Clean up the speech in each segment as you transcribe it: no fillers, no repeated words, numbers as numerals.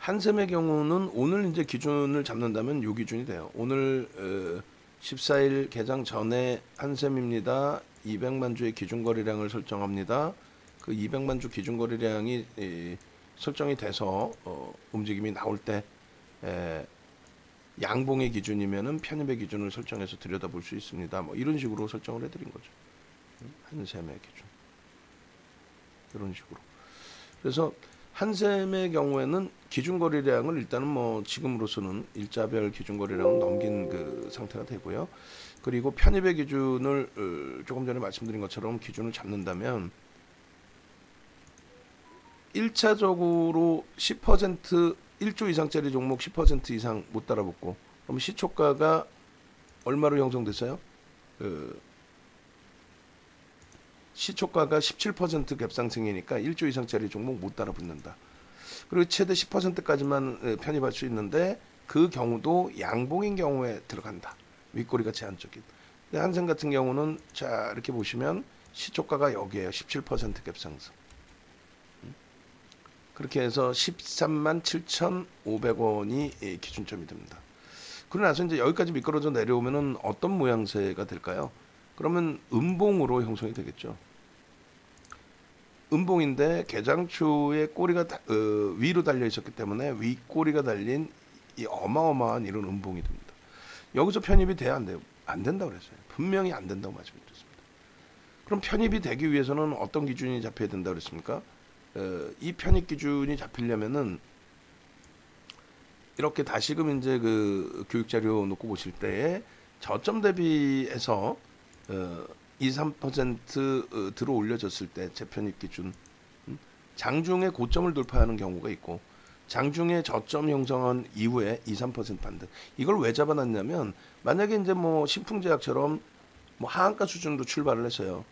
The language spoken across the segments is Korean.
한샘의 경우는 오늘 이제 기준을 잡는다면 요 기준이 돼요. 오늘 14일 개장 전에 한샘입니다. 200만 주의 기준 거래량을 설정합니다. 그 200만 주 기준 거래량이 설정이 돼서 움직임이 나올 때 양봉의 기준이면은 편입의 기준을 설정해서 들여다볼 수 있습니다. 뭐 이런 식으로 설정을 해드린 거죠. 한샘의 기준 이런 식으로. 그래서 한샘의 경우에는 기준 거래량을 일단은 뭐 지금으로서는 일자별 기준 거래량은 넘긴 그 상태가 되고요. 그리고 편입의 기준을 조금 전에 말씀드린 것처럼 기준을 잡는다면 1차적으로 10% 1조 이상짜리 종목 10% 이상 못 따라붙고 그럼 시초가가 얼마로 형성됐어요? 시초가가 17% 갭상승이니까 1조 이상짜리 종목 못 따라붙는다. 그리고 최대 10%까지만 편입할 수 있는데 그 경우도 양봉인 경우에 들어간다. 윗꼬리가 제한적인. 근데 한샘 같은 경우는 자 이렇게 보시면 시초가가 여기에요. 17% 갭상승. 그렇게 해서 13만 7,500원이 기준점이 됩니다. 그러고 나서 이제 여기까지 미끄러져 내려오면은 어떤 모양새가 될까요? 그러면 음봉으로 형성이 되겠죠. 음봉인데 개장 초에 꼬리가 위로 달려 있었기 때문에 윗꼬리가 달린 이 어마어마한 이런 음봉이 됩니다. 여기서 편입이 돼야 안 돼요? 안 된다고 그랬어요. 분명히 안 된다고 말씀드렸습니다. 그럼 편입이 되기 위해서는 어떤 기준이 잡혀야 된다고 그랬습니까? 이 편입 기준이 잡히려면은 이렇게 다시금 이제 그 교육 자료 놓고 보실 때에 저점 대비해서 2, 3% 들어 올려졌을 때 재편입 기준 장중에 고점을 돌파하는 경우가 있고 장중에 저점 형성한 이후에 2, 3% 반등. 이걸 왜 잡아놨냐면 만약에 이제 뭐 신풍제약처럼 뭐 하한가 수준으로 출발을 했어요.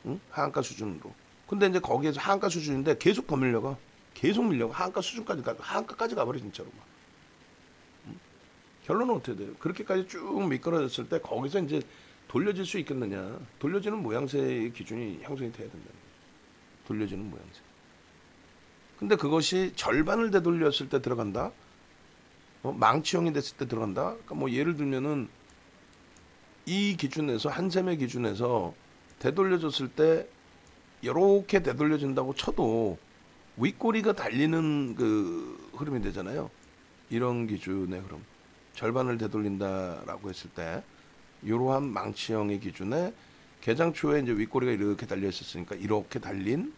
응? 하한가 수준으로. 근데 이제 거기에서 하한가 수준인데 계속 더 밀려가. 계속 밀려가. 하한가 수준까지 가. 하한가까지 가버려 진짜로 막. 응? 결론은 어떻게 돼요? 그렇게까지 쭉 미끄러졌을 때 거기서 이제 돌려질 수 있겠느냐. 돌려지는 모양새의 기준이 형성이 돼야 된다는 거죠. 돌려지는 모양새. 근데 그것이 절반을 되돌렸을 때 들어간다. 망치형이 됐을 때 들어간다. 그러니까 뭐 예를 들면은 이 기준에서 한샘의 기준에서 되돌려졌을 때 이렇게 되돌려진다고 쳐도 윗꼬리가 달리는 그 흐름이 되잖아요. 이런 기준의 흐름. 절반을 되돌린다라고 했을 때 이러한 망치형의 기준에 개장 초에 이제 윗꼬리가 이렇게 달려 있었으니까 이렇게 달린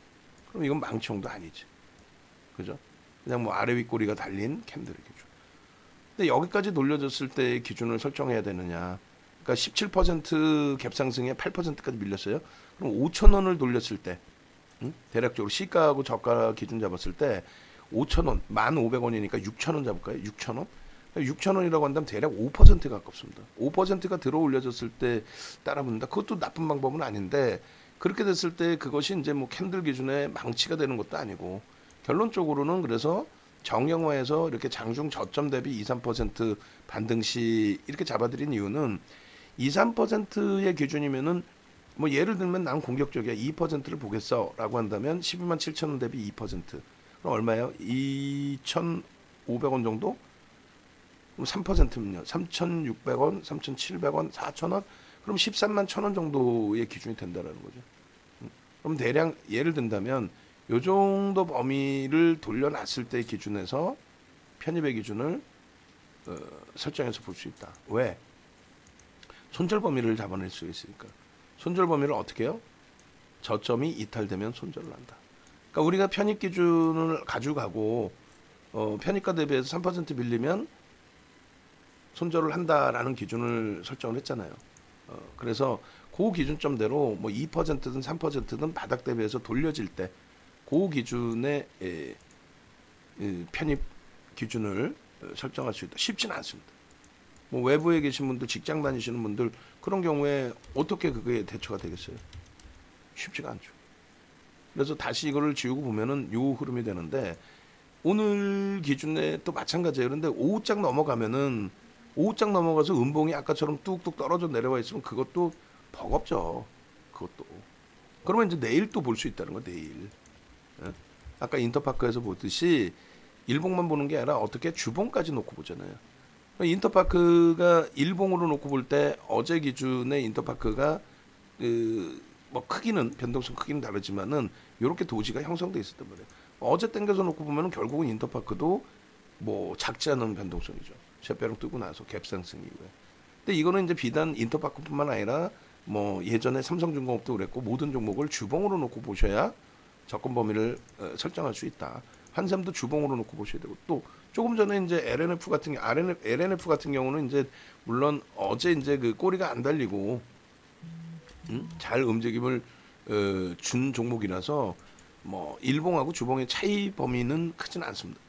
그럼 이건 망치형도 아니지. 그죠? 그냥 뭐 아래 윗꼬리가 달린 캔들의 기준. 근데 여기까지 돌려졌을 때의 기준을 설정해야 되느냐. 그러니까 17% 갭상승에 8%까지 밀렸어요. 그럼 5,000원을 돌렸을 때 대략적으로 시가하고 저가 기준 잡았을 때 5,000원, 1,500원이니까 6,000원 잡을까요? 6,000원? 6,000원이라고 한다면 대략 5%에 가깝습니다. 5%가 들어 올려졌을 때 따라붙는다. 그것도 나쁜 방법은 아닌데 그렇게 됐을 때 그것이 이제 뭐 캔들 기준에 망치가 되는 것도 아니고 결론적으로는 그래서 정형화해서 이렇게 장중 저점 대비 2, 3% 반등 시 이렇게 잡아드린 이유는 2, 3%의 기준이면은 뭐 예를 들면 난 공격적이야 2%를 보겠어라고 한다면 12만 7천 원 대비 2% 그럼 얼마예요? 2,500원 정도? 그럼 3%면요 3,600원, 3,700원, 4,000원 그럼 13만 1,000원 정도의 기준이 된다라는 거죠. 그럼 대략 예를 든다면 요 정도 범위를 돌려놨을 때 기준에서 편입의 기준을 설정해서 볼 수 있다. 왜? 손절 범위를 잡아낼 수 있으니까. 손절 범위를 어떻게 해요? 저점이 이탈되면 손절을 한다. 그러니까 우리가 편입 기준을 가지고 편입가 대비해서 3% 밀리면 손절을 한다라는 기준을 설정을 했잖아요. 그래서 그 기준점대로 뭐 2%든 3%든 바닥 대비해서 돌려질 때 그 기준의 편입 기준을 설정할 수 있다. 쉽지는 않습니다. 뭐 외부에 계신 분들, 직장 다니시는 분들 그런 경우에 어떻게 그게 대처가 되겠어요? 쉽지가 않죠. 그래서 다시 이거를 지우고 보면은 요 흐름이 되는데 오늘 기준에 또 마찬가지예요. 그런데 오후장 넘어가면은 오후장 넘어가서 음봉이 아까처럼 뚝뚝 떨어져 내려와 있으면 그것도 버겁죠. 그것도. 그러면 이제 내일 또 볼 수 있다는 거 내일. 아까 인터파크에서 보듯이 일봉만 보는 게 아니라 어떻게 주봉까지 놓고 보잖아요. 인터파크가 일봉으로 놓고 볼 때 어제 기준의 인터파크가 뭐 크기는 변동성 크기는 다르지만은 이렇게 도지가 형성돼 있었단 말이에요. 어제 땡겨서 놓고 보면은 결국은 인터파크도 뭐 작지 않은 변동성이죠. 쇠뼈랑 뜨고 나서 갭상승 이후에. 근데 이거는 이제 비단 인터파크뿐만 아니라 뭐 예전에 삼성중공업도 그랬고 모든 종목을 주봉으로 놓고 보셔야 접근 범위를 설정할 수 있다. 한샘도 주봉으로 놓고 보셔야 되고 또 조금 전에 이제 LNF 같은 경우는 이제 물론 어제 이제 그 꼬리가 안 달리고 잘 움직임을 준 종목이라서 뭐 일봉하고 주봉의 차이 범위는 크진 않습니다.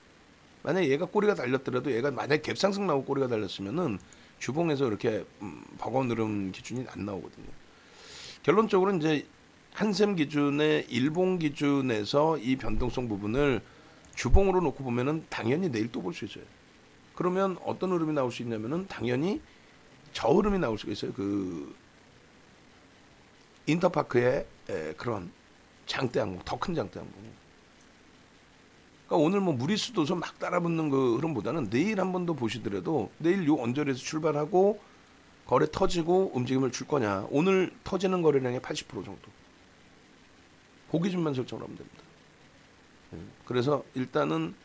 만약에 얘가 꼬리가 달렸더라도 얘가 만약에 갭상승 나오고 꼬리가 달렸으면은 주봉에서 이렇게 버거운 흐름 기준이 안 나오거든요. 결론적으로 이제 한샘 기준의 일봉 기준에서 이 변동성 부분을 주봉으로 놓고 보면은 당연히 내일 또 볼 수 있어요. 그러면 어떤 흐름이 나올 수 있냐면은 당연히 저 흐름이 나올 수가 있어요. 그 인터파크의 그런 장대 항공, 더 큰 장대 항공. 그러니까 오늘 뭐 무리수도서 막 따라붙는 그 흐름보다는 내일 한 번 더 보시더라도 내일 요 언저리에서 출발하고 거래 터지고 움직임을 줄 거냐. 오늘 터지는 거래량의 80% 정도. 그 기준만 설정을 하면 됩니다. 그래서 일단은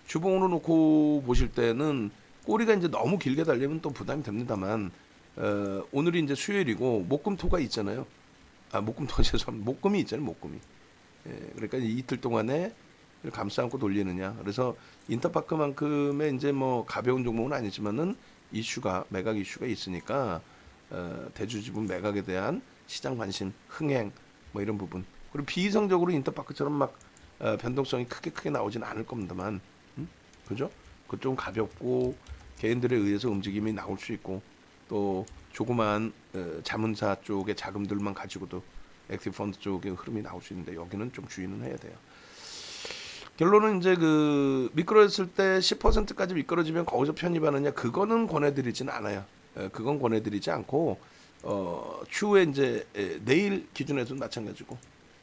주봉으로 놓고 보실 때는 꼬리가 이제 너무 길게 달리면 또 부담이 됩니다만 오늘이 이제 수요일이고 목금토가 있잖아요. 목금토가 죄송합니다. 목금이 있잖아요. 목금이. 그러니까 이틀 동안에 감싸 안고 돌리느냐. 그래서 인터파크만큼의 이제 뭐 가벼운 종목은 아니지만은 이슈가 매각 이슈가 있으니까 대주주분 매각에 대한 시장 관심, 흥행 뭐 이런 부분. 그리고 비이성적으로 인터파크처럼 막 변동성이 크게 나오지는 않을 겁니다만, 그죠? 그쪽은 가볍고 개인들에 의해서 움직임이 나올 수 있고 또 조그만 자문사 쪽의 자금들만 가지고도 액티브 펀드 쪽의 흐름이 나올 수 있는데 여기는 좀 주의는 해야 돼요. 결론은 이제 그 미끄러졌을 때 10%까지 미끄러지면 거기서 편입하느냐 그거는 권해드리지는 않아요. 그건 권해드리지 않고 추후에 이제 내일 기준에서도 마찬가지고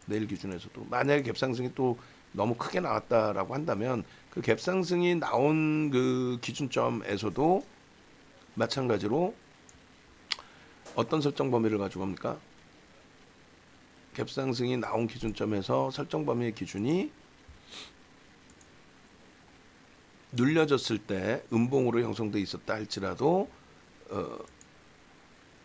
내일 기준에서도 만약에 갭상승이 또 너무 크게 나왔다라고 한다면 그 갭상승이 나온 그 기준점에서도 마찬가지로 어떤 설정 범위를 가지고 갑니까? 갭상승이 나온 기준점에서 설정 범위의 기준이 눌려졌을 때 음봉으로 형성돼 있었다 할지라도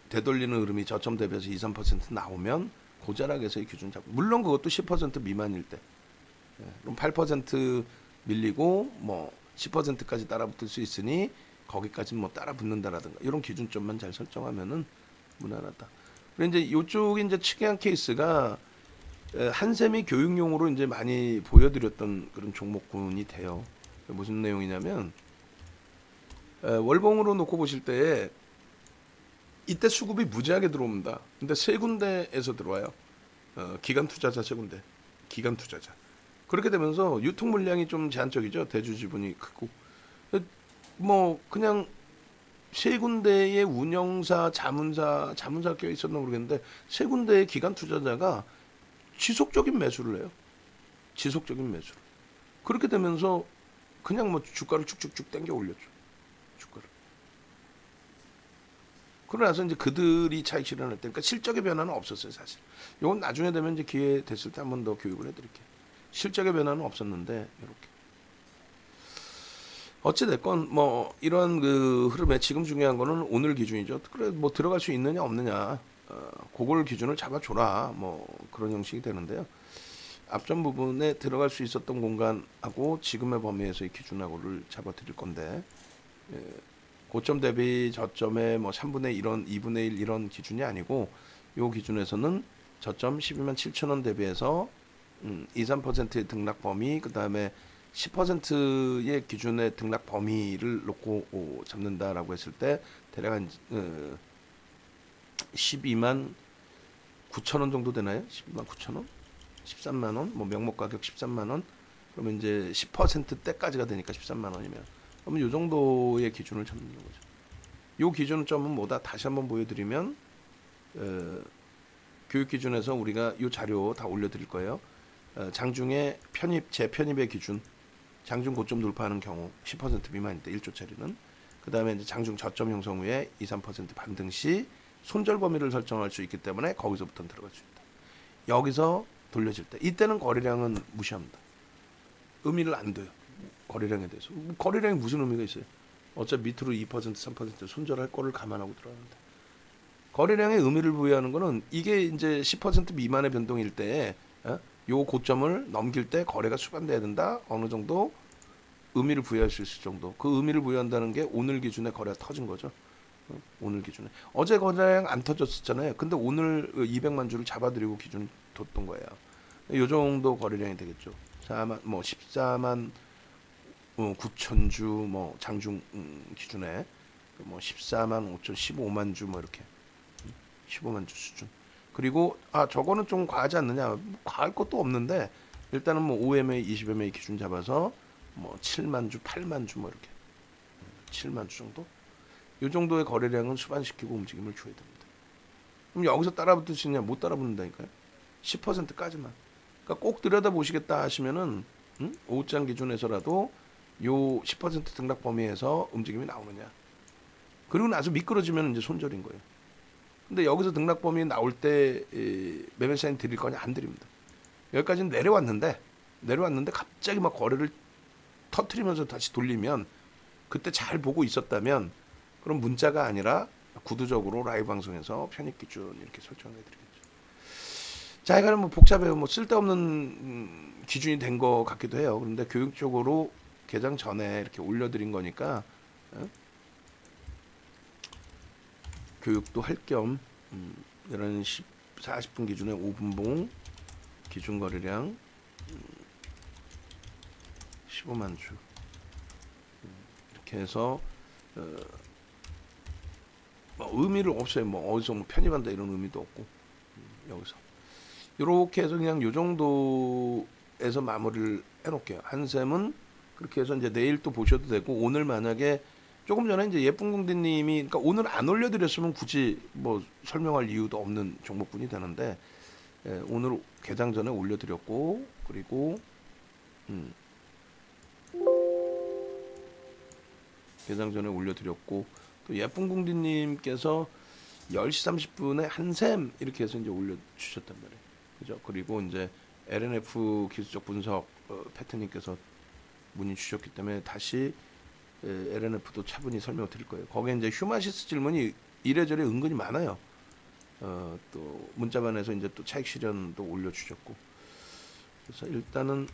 되돌리는 흐름이 저점 대비해서 2, 3% 나오면 고자락에서의 기준 잡고 물론 그것도 10% 미만일 때 그럼 8% 밀리고 뭐 10%까지 따라붙을 수 있으니 거기까지는 뭐 따라붙는다라든가 이런 기준점만 잘 설정하면은 무난하다. 그리고 이제 이쪽이 이제 특이한 케이스가 한샘이 교육용으로 이제 많이 보여드렸던 그런 종목군이 돼요. 무슨 내용이냐면 월봉으로 놓고 보실 때 이때 수급이 무지하게 들어옵니다. 근데 세 군데에서 들어와요. 기관 투자자 세 군데. 기관 투자자. 그렇게 되면서 유통 물량이 좀 제한적이죠. 대주 지분이 크고. 뭐 그냥 세 군데의 운영사, 자문사 껴 있었나 모르겠는데 세 군데의 기관 투자자가 지속적인 매수를 해요. 지속적인 매수를. 그렇게 되면서 그냥 뭐 주가를 쭉쭉쭉 당겨 올렸죠. 주가를. 그러고 나서 이제 그들이 차익 실현할 때, 그러니까 실적의 변화는 없었어요, 사실. 이건 나중에 되면 이제 기회 됐을 때 한 번 더 교육을 해드릴게요. 실적의 변화는 없었는데, 이렇게. 어찌됐건, 뭐, 이런 그 흐름에 지금 중요한 거는 오늘 기준이죠. 그래, 뭐 들어갈 수 있느냐, 없느냐. 그걸 기준을 잡아줘라. 뭐, 그런 형식이 되는데요. 앞전 부분에 들어갈 수 있었던 공간하고 지금의 범위에서의 기준하고를 잡아드릴 건데 고점 대비 저점의 뭐 3분의 1원, 2분의 1 이런 기준이 아니고 이 기준에서는 저점 12만 7천 원 대비해서 2, 3%의 등락 범위 그 다음에 10%의 기준의 등락 범위를 놓고 잡는다라고 했을 때 대략 한 12만 9천 원 정도 되나요? 12만 9천 원? 13만 원, 뭐 명목 가격 13만 원, 그러면 이제 10%대까지가 되니까 13만 원이면, 그러면 이 정도의 기준을 잡는 거죠. 이 기준점은 뭐다? 다시 한번 보여드리면, 교육 기준에서 우리가 이 자료 다 올려드릴 거예요. 장중에 편입, 재편입의 기준, 장중 고점 돌파하는 경우 10% 미만일 때 1조짜리는 그 다음에 이제 장중 저점 형성 후에 2~3% 반등 시 손절 범위를 설정할 수 있기 때문에 거기서부터 들어갈 수 있다. 여기서 돌려질 때 이때는 거래량은 무시합니다. 의미를 안 둬요. 거래량에 대해서. 거래량이 무슨 의미가 있어요? 어차피 밑으로 2% 3% 손절할 거를 감안하고 들어가는데 거래량의 의미를 부여하는 거는 이게 이제 10% 미만의 변동일 때 요 고점을 넘길 때 거래가 수반돼야 된다. 어느 정도 의미를 부여할 수 있을 정도. 그 의미를 부여한다는 게 오늘 기준에 거래가 터진 거죠. 오늘 기준에. 어제 거래량 안 터졌었잖아요. 근데 오늘 200만 주를 잡아들이고 기준 뒀던 거예요. 요 정도 거래량이 되겠죠. 4만 뭐 14만 9천 주 뭐 장중 기준에 뭐 14만 5천 15만 주 뭐 이렇게 15만 주 수준. 그리고 저거는 좀 과하지 않느냐? 뭐 과할 것도 없는데 일단은 뭐 5MA, 20MA 기준 잡아서 뭐 7만 주, 8만 주 뭐 이렇게 7만 주 정도? 이 정도의 거래량은 수반시키고 움직임을 줘야 됩니다. 그럼 여기서 따라붙을 수 있냐? 못 따라붙는다니까요. 10%까지만. 그러니까 꼭 들여다보시겠다 하시면은 5장 기준에서라도 요 10% 등락 범위에서 움직임이 나오느냐. 그리고 나서 미끄러지면 이제 손절인 거예요. 근데 여기서 등락 범위 나올 때 매매 사인 드릴 거냐? 안 드립니다. 여기까지는 내려왔는데 갑자기 막 거래를 터트리면서 다시 돌리면 그때 잘 보고 있었다면 그럼 문자가 아니라 구두적으로 라이브 방송에서 편입 기준 이렇게 설정해 드리겠죠. 자, 이거는 뭐 복잡해요. 뭐 쓸데없는 기준이 된 것 같기도 해요. 그런데 교육적으로 개장 전에 이렇게 올려드린 거니까 교육도 할 겸 이런 40분 기준에 5분봉 기준 거래량 15만 주 이렇게 해서 뭐 의미를 없어요. 뭐 어디서 뭐 편입한다 이런 의미도 없고 여기서 이렇게 해서 그냥 요 정도에서 마무리를 해놓을게요. 한샘은 그렇게 해서 이제 내일 또 보셔도 되고 오늘 만약에 조금 전에 이제 예쁜 공대님이 그러니까 오늘 안 올려드렸으면 굳이 뭐 설명할 이유도 없는 종목군이 되는데 오늘 개장 전에 올려드렸고 그리고 개장 전에 올려드렸고 또 예쁜 공디님께서 10시 30분에 한샘 이렇게 해서 이제 올려주셨단 말이에요. 그죠? 그리고 이제 LNF 기술적 분석 패트님께서 문의 주셨기 때문에 다시 LNF도 차분히 설명을 드릴 거예요. 거기에 이제 휴마시스 질문이 이래저래 은근히 많아요. 또 문자반에서 이제 또 차익 실현도 올려주셨고 그래서 일단은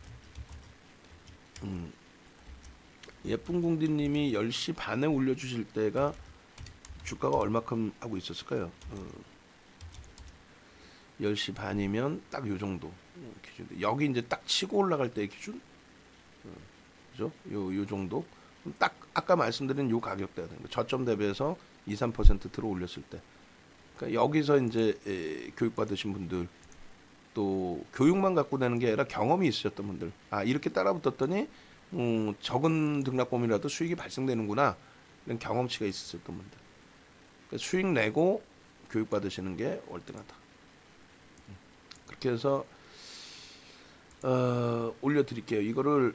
예쁜 공디님이 10시 반에 올려주실 때가 주가가 얼마큼 하고 있었을까요? 10시 반이면 딱 요 정도 기준. 여기 이제 딱 치고 올라갈 때의 기준, 그죠? 요 정도. 딱 아까 말씀드린 요 가격대가 되는 거. 저점 대비해서 2~3% 들어 올렸을 때. 그러니까 여기서 이제 교육 받으신 분들, 또 교육만 갖고 되는 게 아니라 경험이 있으셨던 분들, 이렇게 따라붙었더니 적은 등락범위라도 수익이 발생되는구나 이런 경험치가 있으셨던 분들. 그러니까 수익 내고 교육 받으시는 게 월등하다. 그렇게 해서 올려드릴게요. 이거를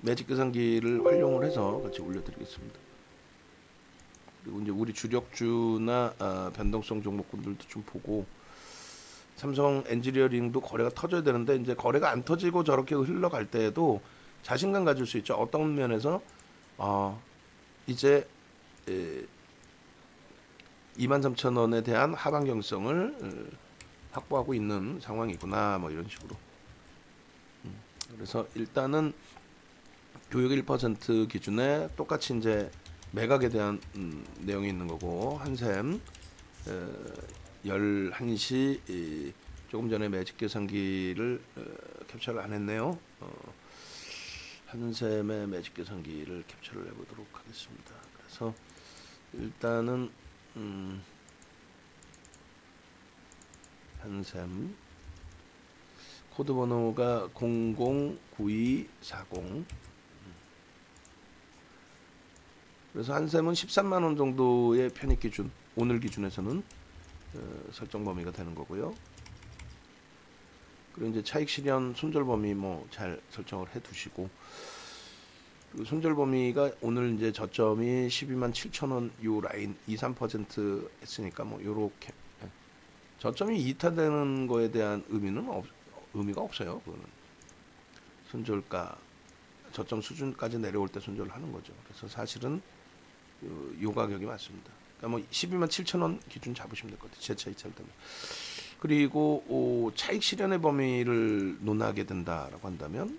매직 계산기를 활용을 해서 같이 올려드리겠습니다. 그리고 이제 우리 주력주나 변동성 종목군들도 좀 보고 삼성 엔지니어링도 거래가 터져야 되는데 이제 거래가 안 터지고 저렇게 흘러갈 때에도 자신감 가질 수 있죠. 어떤 면에서 이제 23,000원에 대한 하방 경성을 확보하고 있는 상황이구나 뭐 이런 식으로. 그래서 일단은 교육 1% 기준에 똑같이 이제 매각에 대한 내용이 있는 거고 한샘 11시 조금 전에 매직 계산기를 캡처를 안 했네요. 한샘의 매직 계산기를 캡처를 해보도록 하겠습니다. 그래서 일단은 한샘 코드 번호가 009240. 그래서 한샘은 13만 원 정도의 편입 기준, 오늘 기준에서는 설정 범위가 되는 거고요. 그리고 이제 차익 실현 손절 범위 뭐 잘 설정을 해 두시고, 그 손절 범위가 오늘 이제 저점이 12만 7천 원 요 라인 2~3% 했으니까 뭐 요렇게 저점이 이탈되는 거에 대한 의미가 없어요. 그거는 손절가 저점 수준까지 내려올 때 손절을 하는 거죠. 그래서 사실은 요 가격이 맞습니다. 그러니까 뭐 12만 7천 원 기준 잡으시면 될 것 같아요. 재차 이탈되면. 그리고 차익 실현의 범위를 논하게 된다라고 한다면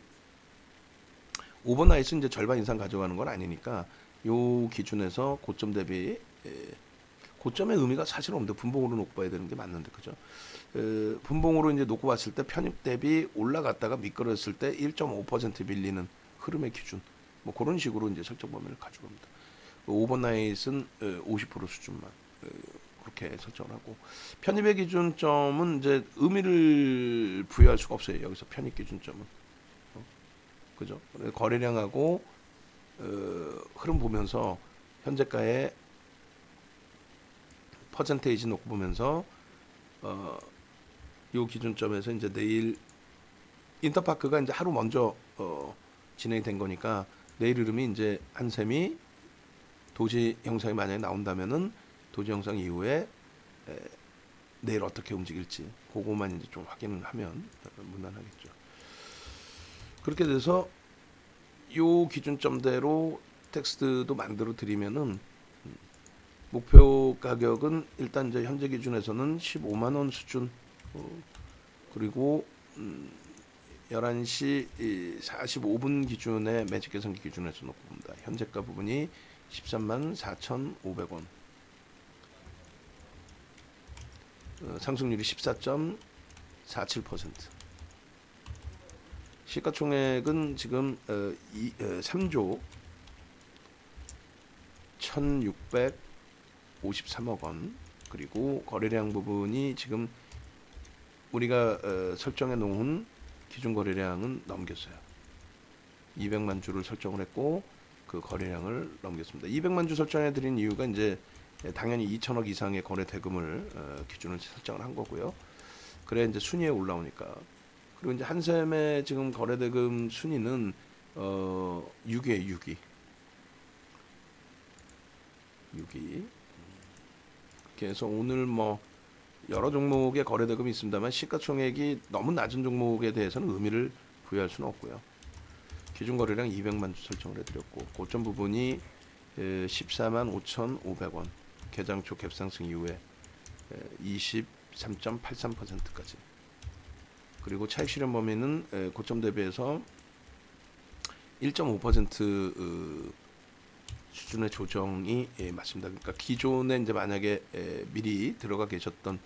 오버나잇은 이제 절반 이상 가져가는 건 아니니까 요 기준에서 고점 대비 고점의 의미가 사실 없는데 분봉으로 놓고 봐야 되는 게 맞는데, 그죠? 분봉으로 이제 놓고 봤을 때 편입 대비 올라갔다가 미끄러졌을 때 1.5% 밀리는 흐름의 기준, 뭐 그런 식으로 이제 설정 범위를 가져갑니다. 오버나잇은 50% 수준만 그렇게 설정을 하고, 편입의 기준점은 이제 의미를 부여할 수가 없어요. 여기서 편입 기준점은 그죠? 거래량하고 흐름 보면서 현재가의 퍼센테이지 놓고 보면서 이 기준점에서 이제 내일 인터파크가 이제 하루 먼저 진행이 된 거니까 내일 흐름이 이제 한 셈이 도지 형상이 만약에 나온다면은 도지 형상 이후에 내일 어떻게 움직일지 그거만 이제 좀 확인을 하면 무난하겠죠. 그렇게 돼서 요 기준점대로 텍스트도 만들어 드리면은 목표 가격은 일단 이제 현재 기준에서는 15만 원 수준, 그리고 11시 45분 기준의 매직 계산기 기준에서 놓고 봅니다. 현재가 부분이 13만 4,500원, 상승률이 14.47%. 시가총액은 지금 3조 1,653억 원, 그리고 거래량 부분이 지금 우리가 설정해 놓은 기준 거래량은 넘겼어요. 200만 주를 설정을 했고 그 거래량을 넘겼습니다. 200만 주 설정해 드린 이유가 이제 당연히 2천억 이상의 거래 대금을 기준을 설정을 한 거고요. 그래 이제 순위에 올라오니까. 그리고 이제 한샘의 지금 거래 대금 순위는 6위에 6위. 그래서 오늘 뭐 여러 종목의 거래 대금이 있습니다만 시가총액이 너무 낮은 종목에 대해서는 의미를 부여할 수는 없고요. 기준 거래량 200만 주 설정을 해드렸고, 고점 부분이 14만 5,500원, 개장 초 갭상승 이후에 23.83%까지. 그리고 차익 실현 범위는 고점 대비해서 1.5% 수준의 조정이 맞습니다. 그러니까 기존에 이제 만약에 미리 들어가 계셨던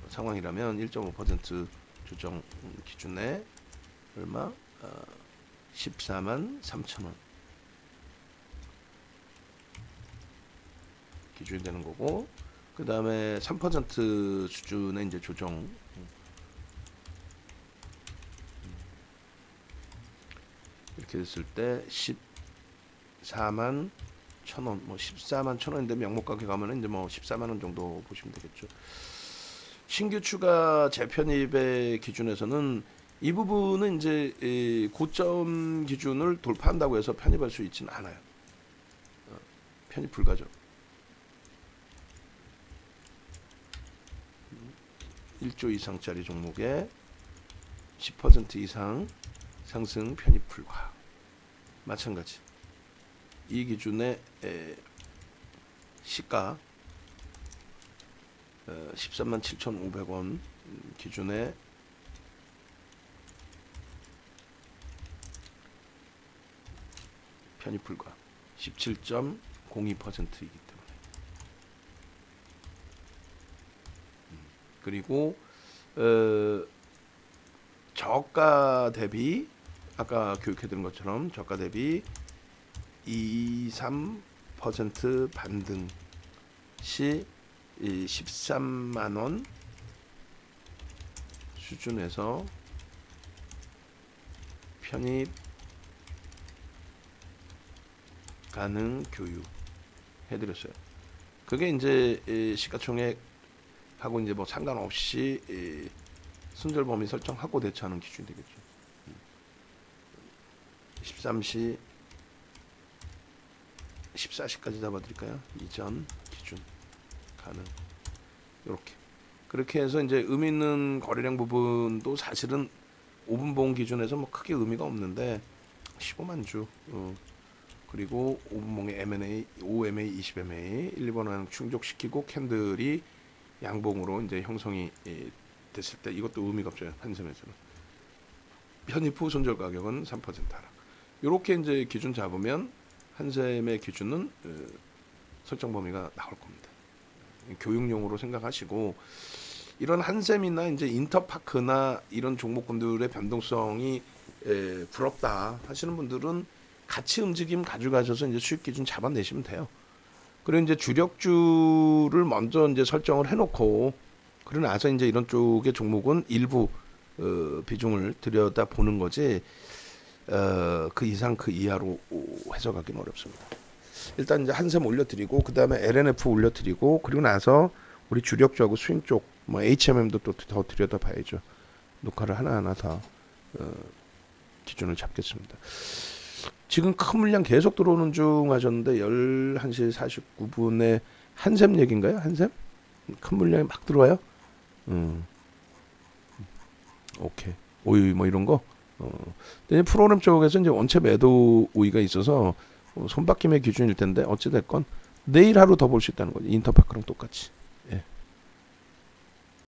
상황이라면 1.5% 조정 기준에 얼마? 14만 3천원 기준이 되는 거고, 그 다음에 3% 수준의 이제 조정, 이렇게 됐을 때 14만 1,000원, 뭐 14만 1,000원인데 명목 가격 가면은 이제 뭐 14만 원 정도 보시면 되겠죠. 신규 추가 재편입의 기준에서는 이 부분은 이제 고점 기준을 돌파한다고 해서 편입할 수 있지는 않아요. 편입 불가죠. 1조 이상짜리 종목에 10% 이상 상승 편입 불가. 마찬가지. 이 기준의 시가 13만 7,500원 기준에 편입 불가 17.02%이기 때문에. 그리고 저가 대비 아까 교육해드린 것처럼 저가 대비 2~3% 반등 시 13만원 수준에서 편입 가능 교육 해드렸어요. 그게 이제 시가총액하고 이제 뭐 상관없이 손절 범위 설정하고 대처하는 기준이 되겠죠. 13시 14시까지 잡아드릴까요? 이전 기준 가능. 이렇게 그렇게 해서 이제 의미 있는 거래량 부분도 사실은 5분 봉 기준에서 뭐 크게 의미가 없는데 15만 주 그리고 5분 봉의 M&A, 5MA, 20MA 1, 2번은 충족시키고 캔들이 양봉으로 이제 형성이 됐을 때 이것도 의미가 없죠. 한샘에서는 편입 후 손절 가격은 3% 하락. 이렇게 이제 기준 잡으면 한샘의 기준은 설정 범위가 나올 겁니다. 교육용으로 생각하시고 이런 한샘이나 이제 인터파크나 이런 종목군들의 변동성이 부럽다 하시는 분들은 같이 움직임 가져가셔서 이제 수익 기준 잡아내시면 돼요. 그리고 이제 주력주를 먼저 이제 설정을 해놓고 그러고 나서 이제 이런 쪽의 종목은 일부 비중을 들여다 보는 거지 그 이상 그 이하로 해석하기는 어렵습니다. 일단 이제 한샘 올려드리고 그 다음에 LNF 올려드리고 그리고 나서 우리 주력주하고 스윙 쪽 뭐 HMM도 또 더 들여다봐야죠. 녹화를 하나하나 다 기준을 잡겠습니다. 지금 큰 물량 계속 들어오는 중 하셨는데 11시 49분에 한샘 얘기인가요? 한샘? 큰 물량이 막 들어와요? 오케이. 오이 뭐 이런 거? 근데 프로그램 쪽에서 이제 원체 매도 우위가 있어서 손바뀜의 기준일 텐데 어찌됐건 내일 하루 더 볼 수 있다는 거죠. 인터파크랑 똑같이.